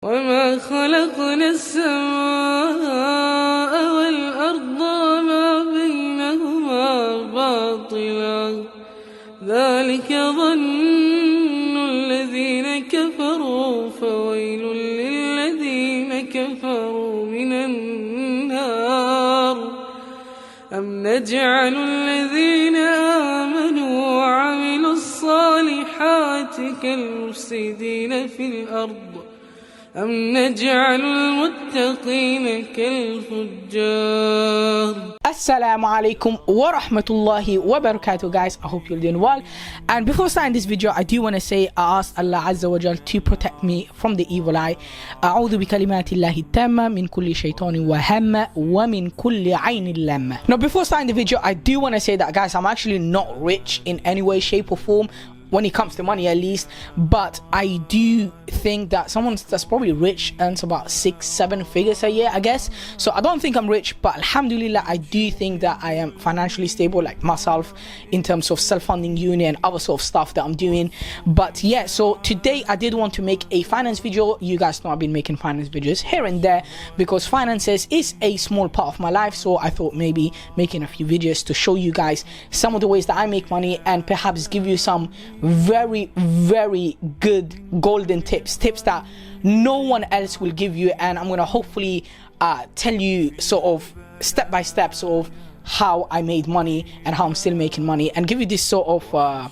وما خلقنا السماء والأرض وما بينهما باطلا ذلك ظن الذين كفروا فويل للذين كفروا من النار أم نجعل الذين آمنوا وعملوا الصالحات كالمفسدين في الأرض أم نجعل المتقين كالفجار. Assalamu alaikum wa rahmatullahi wa barakatuh, guys. I hope you're doing well. And before starting this video, I do want to say I ask Allah Azza wa Jal to protect me from the evil eye. أعوذ بكلمات الله التامة من كل شيطان وهم ومن كل عين لامة. Now, before starting the video, I do want to say that, guys, I'm actually not rich in any way, shape or form, when it comes to money at least, but I do think that someone that's probably rich earns about 6-7 figures a year, I guess. So I don't think I'm rich, but Alhamdulillah, I do think that I am financially stable, like myself, in terms of self-funding uni and other sort of stuff that I'm doing. But yeah, so today I did want to make a finance video. You guys know I've been making finance videos here and there because finances is a small part of my life, so I thought maybe making a few videos to show you guys some of the ways that I make money and perhaps give you some very good golden tips that no one else will give you. And I'm gonna hopefully tell you sort of step by step sort of how I made money and how I'm still making money, and give you this sort of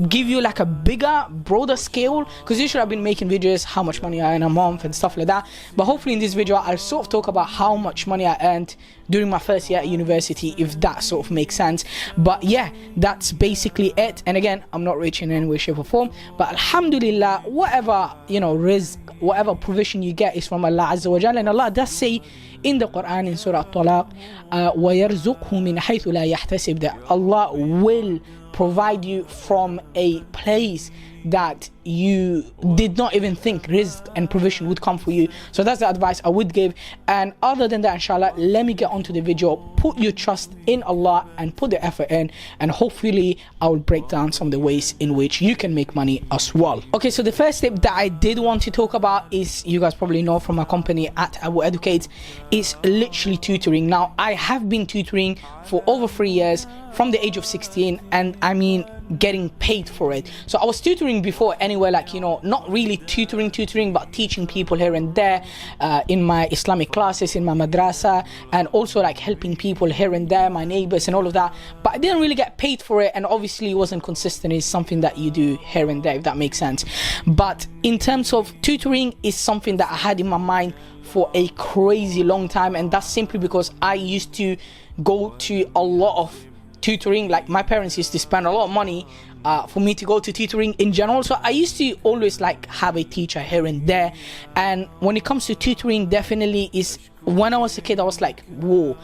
give you like a bigger, broader scale, because usually I've been making videos how much money I earn a month and stuff like that, but hopefully in this video I'll sort of talk about how much money I earned during my first year at university, if that sort of makes sense. But yeah, that's basically it. And again, I'm not rich in any way, shape or form, but Alhamdulillah, whatever, you know, rizq, whatever provision you get is from Allah Azza wa Jalla. And Allah does say in the Quran in Surah At-Talaq, وَيَرْزُقْهُ مِنْ حَيْثُ لَا يَحْتَسِبْ, that Allah will provide you from a place that you did not even think rizq and provision would come for you. So that's the advice I would give. And other than that, inshallah, let me get on to the video. Put your trust in Allah and put the effort in, and hopefully I will break down some of the ways in which you can make money as well. Okay, so the first tip that I did want to talk about is, you guys probably know from my company at Abueducates, is literally tutoring. Now, I have been tutoring for over 3 years from the age of 16, and I mean getting paid for it. So I was tutoring before anyway, like, you know, not really tutoring, but teaching people here and there in my Islamic classes, in my madrasa, and also like helping people here and there, my neighbors and all of that, but I didn't really get paid for it, and obviously it wasn't consistent. It's something that you do here and there, if that makes sense. But in terms of tutoring, is something that I had in my mind for a crazy long time, and that's simply because I used to go to a lot of tutoring. Like, my parents used to spend a lot of money for me to go to tutoring in general, so I used to always like have a teacher here and there. And when it comes to tutoring, definitely is, when I was a kid I was like, whoa,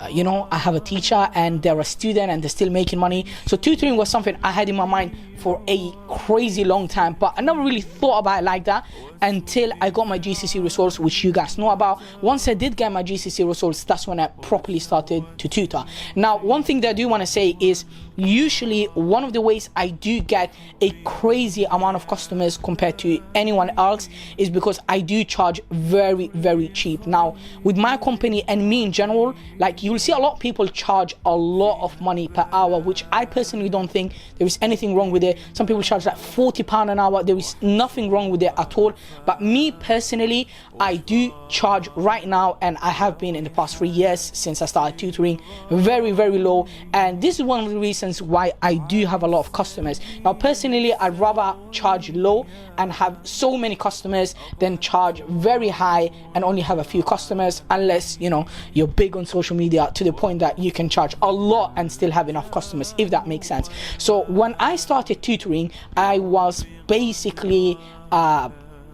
you know, I have a teacher and they're a student and they're still making money. So tutoring was something I had in my mind for a crazy long time, but I never really thought about it like that until I got my GCSE results, which you guys know about. Once I did get my GCSE results, that's when I properly started to tutor. Now, one thing that I do want to say is, usually one of the ways I do get a crazy amount of customers compared to anyone else is because I do charge very cheap. Now, with my company and me in general, like, you'll see a lot of people charge a lot of money per hour, which I personally don't think there is anything wrong with it. Some people charge like £40 an hour. There is nothing wrong with it at all. But me personally, I do charge right now, and I have been in the past 3 years since I started tutoring, very low. And this is one of the reasons why I do have a lot of customers. Now, personally, I'd rather charge low and have so many customers than charge very high and only have a few customers, unless, you know, you're big on social media to the point that you can charge a lot and still have enough customers, if that makes sense. So when I started tutoring, I was basically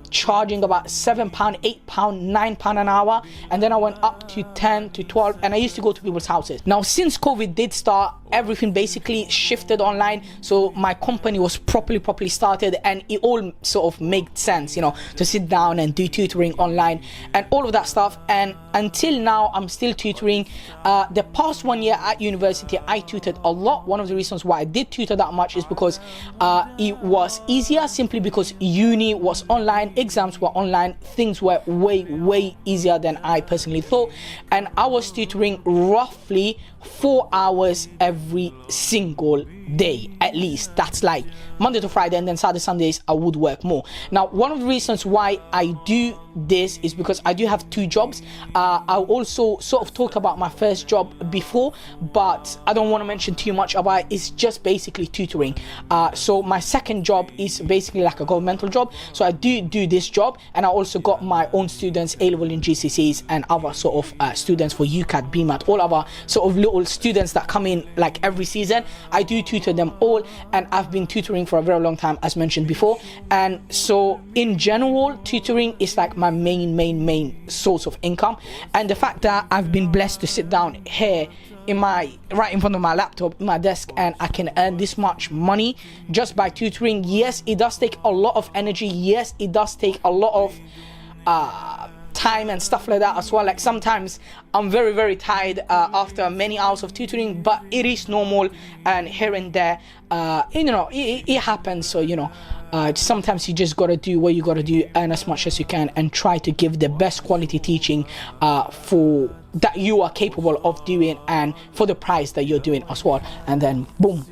charging about £7, £8, £9 an hour, and then I went up to 10 to 12, and I used to go to people's houses. Now, since COVID did start, everything basically shifted online, so my company was properly started, and it all sort of made sense, you know, to sit down and do tutoring online and all of that stuff. And until now, I'm still tutoring. The past 1 year at university, I tutored a lot. One of the reasons why I did tutor that much is because it was easier, simply because uni was online. exams were online, things were way easier than I personally thought, and I was tutoring roughly 4 hours every single day, at least. That's like Monday to Friday, and then Saturday, Sundays I would work more. Now, one of the reasons why I do this is because I do have 2 jobs. I also sort of talked about my first job before, but I don't want to mention too much about it. It's just basically tutoring. So my second job is basically like a governmental job. So I do this job, and I also got my own students, A-level in GCSEs and other sort of students for UCAT, BMAT, all other sort of little students that come in like every season. I do tutor them all, and I've been tutoring for a very long time, as mentioned before. And so in general, tutoring is like my main source of income. And the fact that I've been blessed to sit down here right in front of my laptop, in my desk, and I can earn this much money just by tutoring. Yes, it does take a lot of energy. Yes, it does take a lot of time and stuff like that as well. Like sometimes I'm very tired after many hours of tutoring, but it is normal, and here and there it happens. So sometimes you just gotta do what you gotta do, earn as much as you can, and try to give the best quality teaching for that you are capable of doing, and for the price that you're doing as well. And then boom,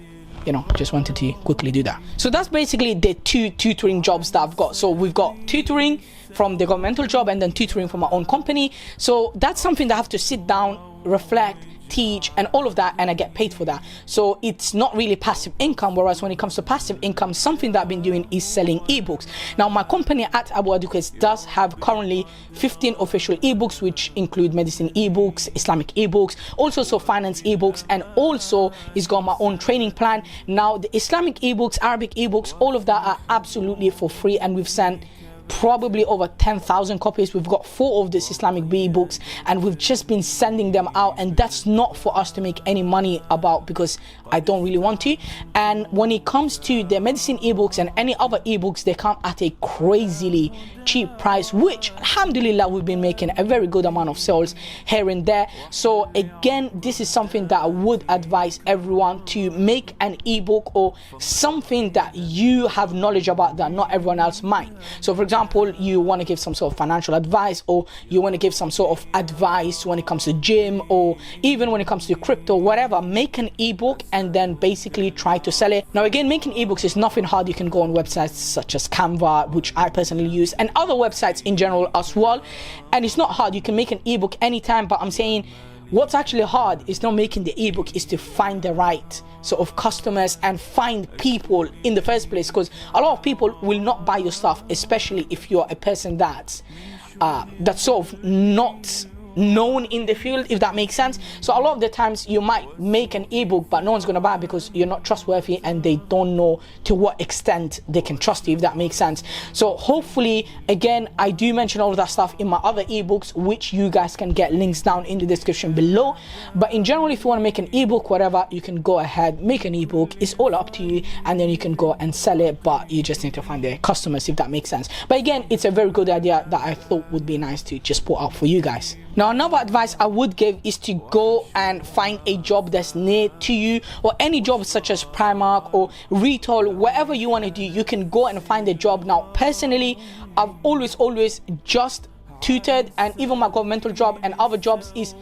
just wanted to quickly do that. So that's basically the 2 tutoring jobs that I've got. So we've got tutoring from the governmental job, and then tutoring from my own company. So that's something that I have to sit down, reflect, teach, and all of that, and I get paid for that. So it's not really passive income. Whereas when it comes to passive income, something that I've been doing is selling ebooks. Now, my company at Abueducates does have currently 15 official ebooks, which include medicine ebooks, Islamic ebooks, also so finance ebooks, and also it's got my own training plan. Now, the Islamic ebooks, Arabic ebooks, all of that are absolutely for free, and we've sent probably over 10,000 copies. We've got 4 of these Islamic books, and we've just been sending them out, and that's not for us to make any money about, because I don't really want to. And when it comes to the medicine ebooks and any other ebooks, they come at a crazily cheap price, which Alhamdulillah we've been making a very good amount of sales here and there. So again, this is something that I would advise everyone to make an ebook, or something that you have knowledge about that not everyone else might. So for example, you want to give some sort of financial advice, or you want to give some sort of advice when it comes to gym, or even when it comes to crypto, whatever, make an ebook and then basically try to sell it. Now again, making ebooks is nothing hard. You can go on websites such as Canva, which I personally use, and other websites in general as well, and it's not hard. You can make an ebook anytime, but I'm saying what's actually hard is not making the ebook, is to find the right sort of customers and find people in the first place, because a lot of people will not buy your stuff, especially if you're a person that's sort of not known in the field, if that makes sense. So a lot of the times you might make an ebook, but no one's gonna buy it because you're not trustworthy, and they don't know to what extent they can trust you, if that makes sense. So hopefully, again, I do mention all of that stuff in my other ebooks, which you guys can get links down in the description below. But in general, if you want to make an ebook, whatever, you can go ahead, make an ebook. It's all up to you, and then you can go and sell it, but you just need to find the customers, if that makes sense. But again, it's a very good idea that I thought would be nice to just put out for you guys. Now, another advice I would give is to go and find a job that's near to you, or any job such as Primark or retail, whatever you want to do, you can go and find a job. Now, personally, I've always just tutored, and even my governmental job and other jobs is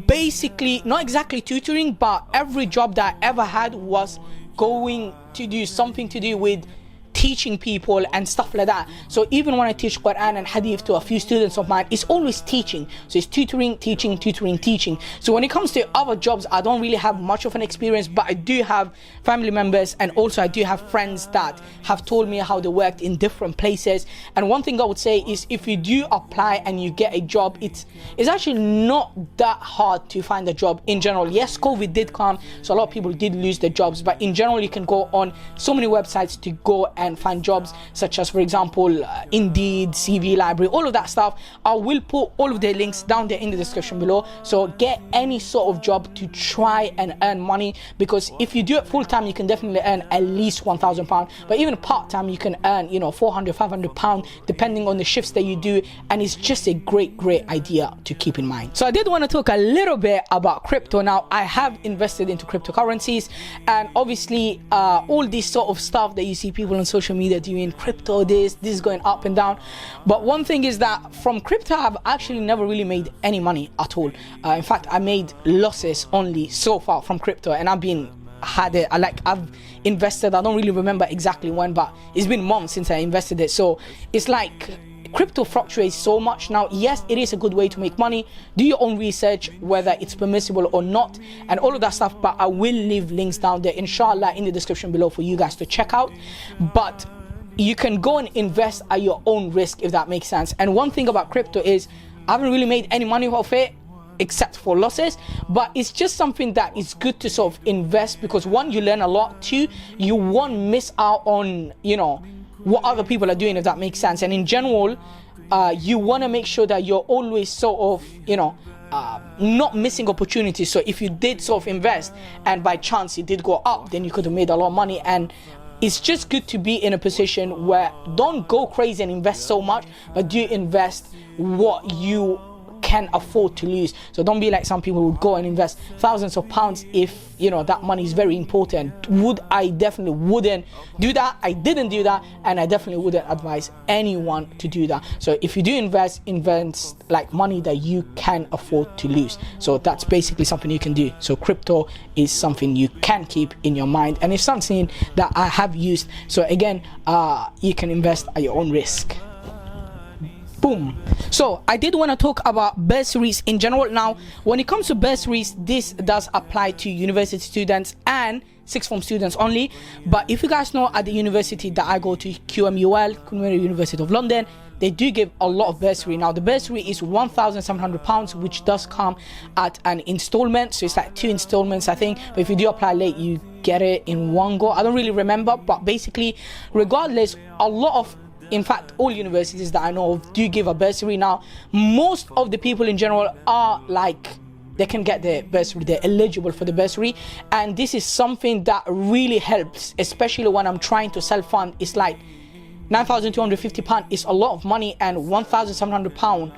basically not exactly tutoring, but every job that I ever had was going to do something to do with teaching people and stuff like that. So even when I teach Quran and Hadith to a few students of mine, it's always teaching. So it's tutoring, teaching. So when it comes to other jobs, I don't really have much of an experience, but I do have family members, and also I do have friends that have told me how they worked in different places. And one thing I would say is, if you do apply and you get a job, it's actually not that hard to find a job in general. Yes, COVID did come, so a lot of people did lose their jobs, but in general, you can go on so many websites to go and find jobs, such as, for example, Indeed, CV Library, all of that stuff. I will put all of the links down there in the description below. So get any sort of job to try and earn money, because if you do it full time, you can definitely earn at least £1,000. But even part time, you can earn, £400-500, depending on the shifts that you do. And it's just a great idea to keep in mind. So I did want to talk a little bit about crypto. Now, I have invested into cryptocurrencies, and obviously all this sort of stuff that you see people on social media doing crypto, this is going up and down. But one thing is that from crypto, I've actually never really made any money at all. In fact, I made losses only so far from crypto, and I've invested, I don't really remember exactly when, but it's been months since I invested it. So it's like crypto fluctuates so much now. Yes, it is a good way to make money. Do your own research whether it's permissible or not and all of that stuff, but I will leave links down there inshallah in the description below for you guys to check out. But you can go and invest at your own risk, if that makes sense. And one thing about crypto is I haven't really made any money off it except for losses, but it's just something that is good to sort of invest, because one, you learn a lot, two, you won't miss out on, you know, what other people are doing, if that makes sense. And in general, you want to make sure that you're always sort of, you know, not missing opportunities. So if you did sort of invest and by chance it did go up, then you could have made a lot of money. And it's just good to be in a position where don't go crazy and invest so much, but do invest what you can afford to lose. So don't be like some people who would go and invest thousands of pounds if, you know, that money is very important. I definitely wouldn't do that. I didn't do that, and I definitely wouldn't advise anyone to do that. So if you do invest like money that you can afford to lose. So that's basically something you can do. So crypto is something you can keep in your mind, and it's something that I have used. So again, you can invest at your own risk. Boom. So I did want to talk about bursaries in general. Now, when it comes to bursaries, this does apply to university students and sixth form students only. But if you guys know, at the university that I go to, QMUL, Queen University of London, they do give a lot of bursary. Now, the bursary is £1,700, which does come at an installment. So it's like 2 installments, I think. But if you do apply late, you get it in one go. I don't really remember. But basically, regardless, a lot of, in fact, all universities that I know of do give a bursary. Now, most of the people in general are like, they can get the bursary, they're eligible for the bursary. And this is something that really helps, especially when I'm trying to self-fund. It's like £9,250 is a lot of money, and £1,700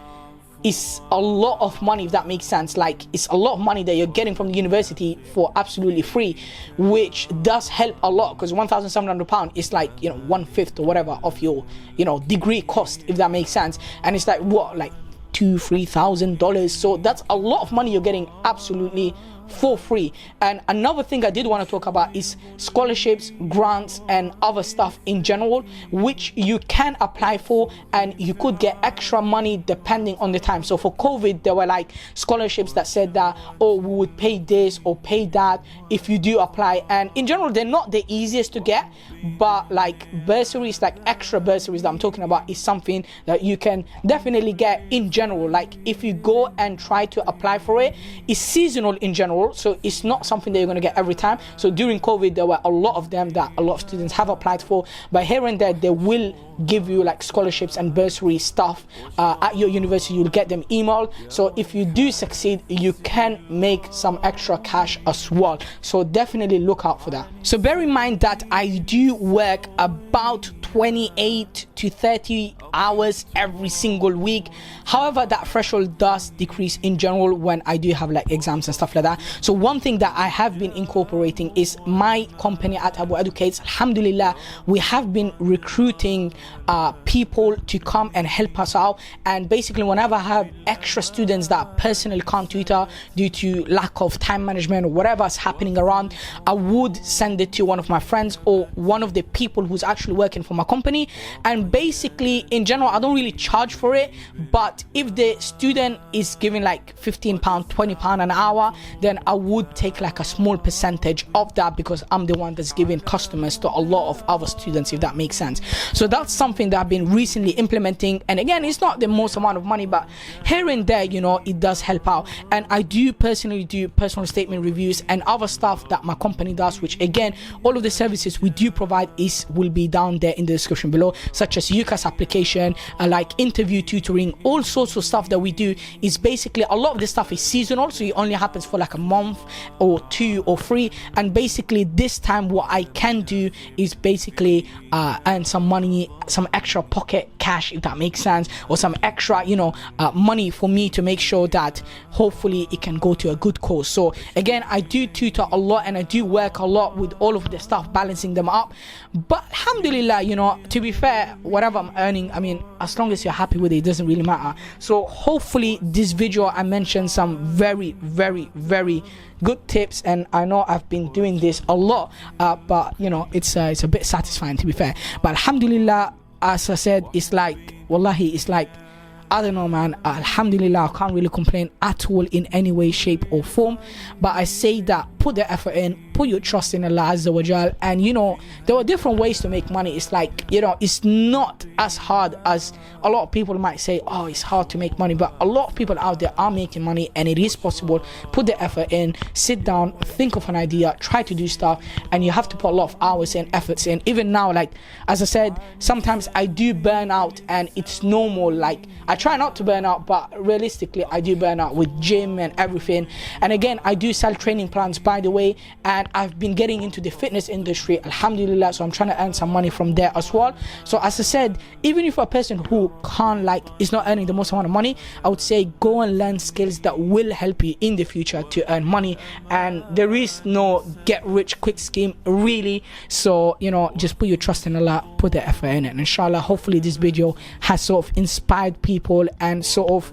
is a lot of money, if that makes sense. Like, it's a lot of money that you're getting from the university for absolutely free, which does help a lot, because £1,700 is like, you know, 1/5 or whatever of your, you know, degree cost, if that makes sense. And it's like, what, like $2,000-3,000. So that's a lot of money you're getting absolutely for free. And another thing I did want to talk about is scholarships, grants, and other stuff in general, which you can apply for, and you could get extra money depending on the time. So for COVID, there were like scholarships that said that, oh, we would pay this or pay that if you do apply. And in general, they're not the easiest to get, but like bursaries, like extra bursaries that I'm talking about, is something that you can definitely get in general. Like, if you go and try to apply for it, it's seasonal in general. So it's not something that you're going to get every time. So during COVID, there were a lot of them that a lot of students have applied for, but here and there they will give you like scholarships and bursary stuff at your university. You'll get them emailed. So if you do succeed, you can make some extra cash as well. So definitely look out for that. So bear in mind that I do work about 28 to 30 hours every single week. However, that threshold does decrease in general when I do have like exams and stuff like that. So one thing that I have been incorporating is my company at Abueducates. Alhamdulillah, we have been recruiting people to come and help us out. And basically, whenever I have extra students that I personally can't tutor due to lack of time management or whatever's happening around, I would send it to one of my friends or one of the people who's actually working for my company. And basically, in general, I don't really charge for it, but if the student is giving like £15, £20 an hour, then I would take like a small percentage of that, because I'm the one that's giving customers to a lot of other students, if that makes sense. So that's something that I've been recently implementing. And again, it's not the most amount of money, but here and there, you know, it does help out. And I do personally do personal statement reviews and other stuff that my company does, which again, all of the services we do provide will be down there in the description below, such as UCAS application, like interview tutoring, all sorts of stuff that we do. Is basically, a lot of this stuff is seasonal, so it only happens for like a month or 2 or 3, and basically this time what I can do is basically earn some money, some extra pocket cash, if that makes sense, or some extra money for me to make sure that hopefully it can go to a good cause. So again, I do tutor a lot and I do work a lot with all of the stuff, balancing them up. But alhamdulillah, to be fair, whatever I'm earning, I mean, as long as you're happy with it, it doesn't really matter. So hopefully this video I mentioned some very, very, very good tips, and I know I've been doing this a lot, but it's a bit satisfying, to be fair. But alhamdulillah, as I said, it's like, wallahi, it's like, I don't know, man, alhamdulillah, I can't really complain at all in any way, shape or form. But I say that put the effort in, put your trust in Allah Azza wa Jal, and there are different ways to make money. It's like, it's not as hard as a lot of people might say. Oh, it's hard to make money, but a lot of people out there are making money, and it is possible. Put the effort in, sit down, think of an idea, try to do stuff, and you have to put a lot of hours and efforts in. Even now, like as I said, sometimes I do burn out, and it's normal. Like, I try not to burn out, but realistically I do burn out with gym and everything. And again, I do sell training plans, by the way, and I've been getting into the fitness industry, alhamdulillah, so I'm trying to earn some money from there as well. So as I said, even if a person who is not earning the most amount of money, I would say go and learn skills that will help you in the future to earn money. And there is no get rich quick scheme, really. So just put your trust in Allah, put the effort in it, and inshallah, hopefully this video has sort of inspired people and sort of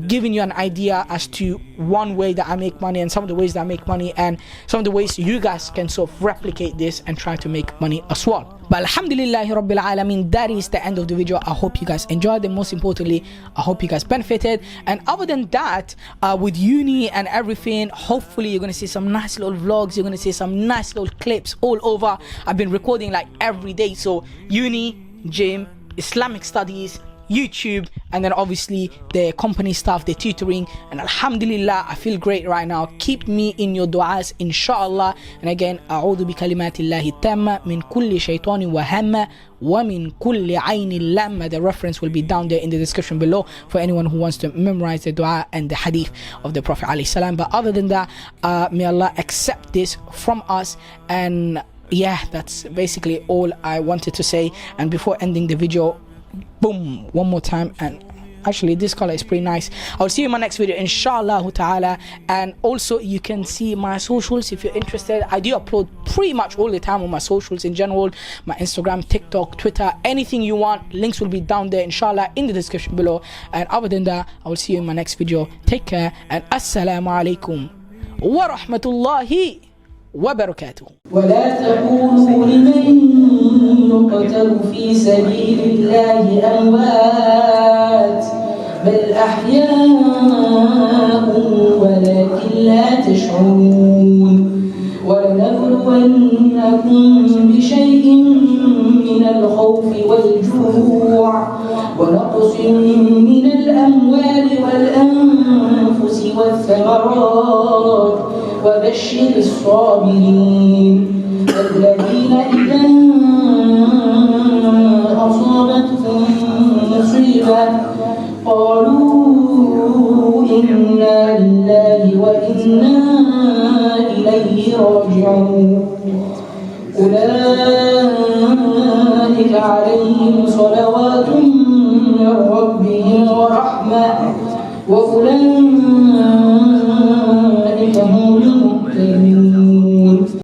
giving you an idea as to one way that I make money, and some of the ways that I make money, and some of the ways you guys can sort of replicate this and try to make money as well. But alhamdulillah rabbil alameen, that is the end of the video. I hope you guys enjoyed, and most importantly, I hope you guys benefited. And other than that, with uni and everything, hopefully you're gonna see some nice little vlogs, you're gonna see some nice little clips all over. I've been recording like every day, so uni, gym, Islamic studies, YouTube, and then obviously the company stuff, the tutoring. And alhamdulillah, I feel great right now. Keep me in your du'as, inshallah. And again, a'udhu bi kalimatillahi tamma min kulli shaytanin wa hamma wa min kulli aynin lamma. The reference will be down there in the description below for anyone who wants to memorize the dua and the hadith of the Prophet alayhi salam. But other than that, may Allah accept this from us. And yeah, that's basically all I wanted to say. And before ending the video, boom, one more time, and actually this color is pretty nice. I'll see you in my next video, inshallah ta'ala. And also you can see my socials if you're interested. I do upload pretty much all the time on my socials in general, my Instagram, TikTok, Twitter, anything you want. Links will be down there, inshallah, in the description below. And other than that, I will see you in my next video. Take care, and assalamu alaikum wa rahmatullahi وبركاته. ولا تقولوا لمن يقتل في سبيل الله أموات بل أحياء ولكن لا تشعرون ولنبلونكم بشيء من الخوف والجوع ونقص من الأموال والأنفس والثمرات وبشر الصابرين الذين إذا أصابتهم مصيبة قالوا إنا لله وإنا إليه راجعون أولئك عليهم